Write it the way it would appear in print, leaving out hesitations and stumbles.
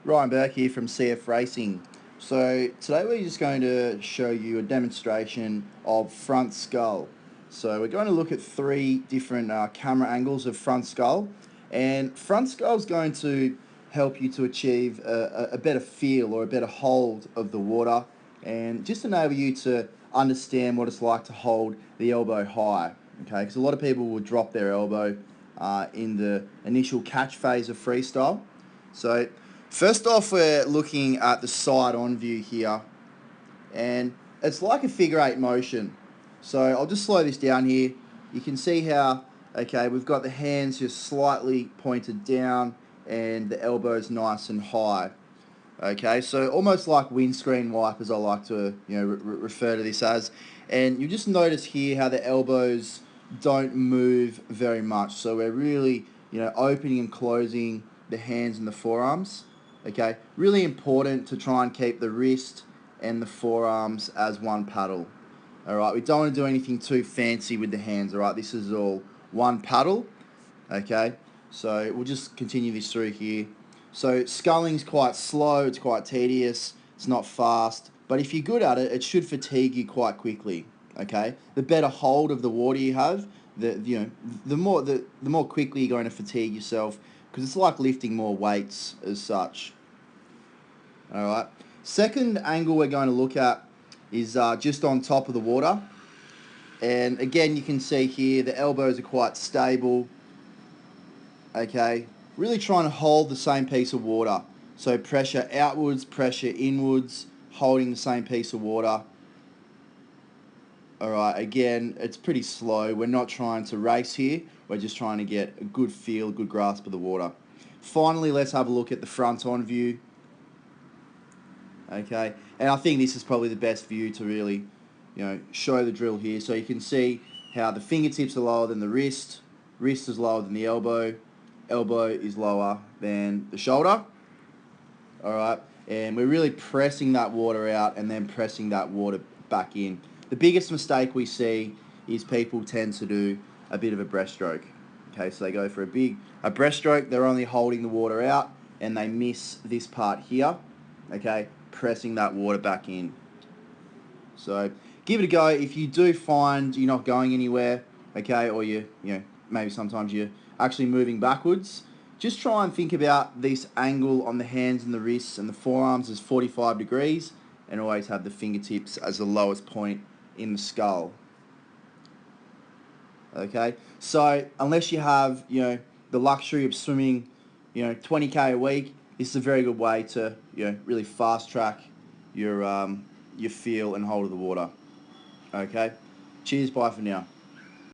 Ryan Burke here from CF Racing. So today we're just going to show you a demonstration of front scull. So we're going to look at three different camera angles of front scull, and front scull is going to help you to achieve a better feel or a better hold of the water, and just enable you to understand what it's like to hold the elbow high. Okay, because a lot of people will drop their elbow in the initial catch phase of freestyle. So first off, we're looking at the side-on view here, and it's like a figure-8 motion. So I'll just slow this down here. You can see how, okay, we've got the hands just slightly pointed down and the elbows nice and high. Okay, so almost like windscreen wipers, I like to refer to this as. And you just notice here how the elbows don't move very much. So we're really opening and closing the hands and the forearms. Okay, really important to try and keep the wrist and the forearms as one paddle. Alright, we don't want to do anything too fancy with the hands. Alright, this is all one paddle. Okay, so we'll just continue this through here. So sculling's quite slow, it's quite tedious, it's not fast, but if you're good at it, it should fatigue you quite quickly. Okay, the better hold of the water you have, the more quickly you're going to fatigue yourself, because it's like lifting more weights as such. Alright, second angle we're going to look at is just on top of the water, and again you can see here the elbows are quite stable. Okay, really trying to hold the same piece of water, so pressure outwards, pressure inwards, holding the same piece of water. Alright, again, it's pretty slow. We're not trying to race here, we're just trying to get a good feel, good grasp of the water. Finally, let's have a look at the front-on view. Okay, and I think this is probably the best view to really show the drill here. So you can see how the fingertips are lower than the wrist, wrist is lower than the elbow, elbow is lower than the shoulder. Alright, and we're really pressing that water out and then pressing that water back in. The biggest mistake we see is people tend to do a bit of a breaststroke. Okay, so they go for a breaststroke, they're only holding the water out and they miss this part here. Okay, pressing that water back in. So give it a go. If you do find you're not going anywhere, okay, or maybe sometimes you're actually moving backwards, just try and think about this angle on the hands and the wrists and the forearms as 45 degrees, and always have the fingertips as the lowest point in the skull. Okay, so unless you have the luxury of swimming 20k a week, this is a very good way to really fast track your feel and hold of the water. Okay, cheers, bye for now.